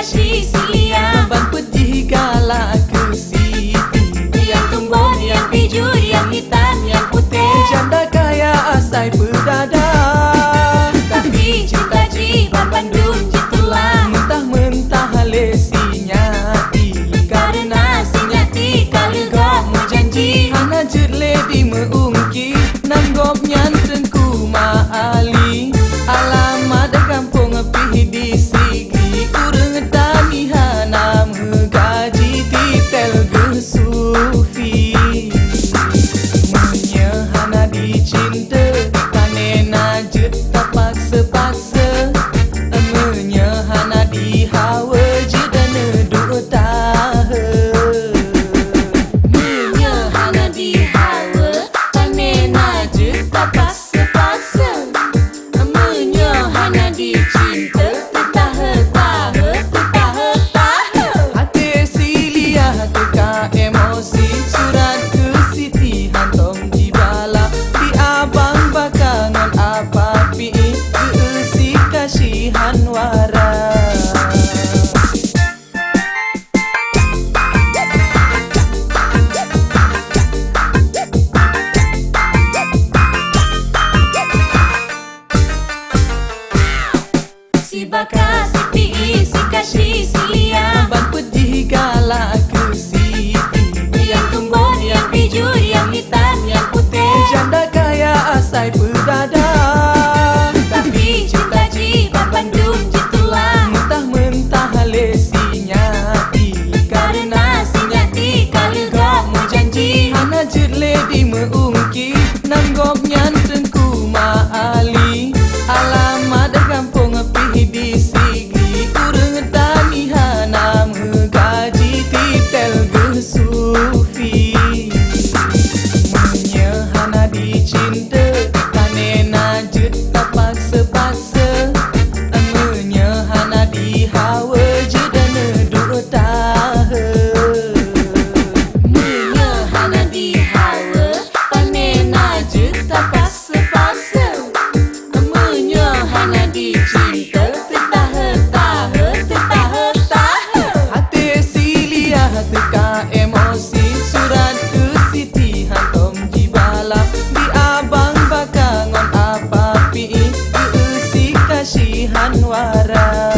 kasih silia Ban pedih galak ke siti, yang tumbon, yang pijur, yang hitam, yang putih. janda kaya asai pedada, Tapi cinta jiwa Bandung jitulah, mentah-mentah lesinya karena sinyati kalegok mu janji. hana jet lady meungki nanggop nyantengku maali alamat kampung pih di sigi urang tani hana mengaji titel gesufi munya hana dicinta kanena jet tak paksa-paksa munya hana dihawa jedana dua tahun Munya hana dihawa, kanena je tak paksa-paksa. Munya hana dicinta, tertaha-taha. hati silia teka emosi surat ke siti hantom di bala di abang bakangan apa pi keisi kasihan wara Si baka, si pi, si kasih, si lia, ban pedih galak ke siti, yang tumbon, yang pijur, yang hitam, yang putih. janda kaya asai pedada, Tapi cinta jiwa Bandung jitulah, mentah-mentah lesinya karena sinyati kalegok mu janji. hana jet lady meungki nanggop nyantengku maali alamat kampung pih di sigi urang tani hana mengaji titel gesufi munya hana dicinta kanena jet tak paksa-paksa munya hana dihawa jedana dua tahun Munya hana dihawa, kanena je tak paksa-paksa. Munya hana dicinta, tertaha-taha. hati silia teka emosi surat ke siti hantom jibala di abang bakangon apa pi keisi kasihan wara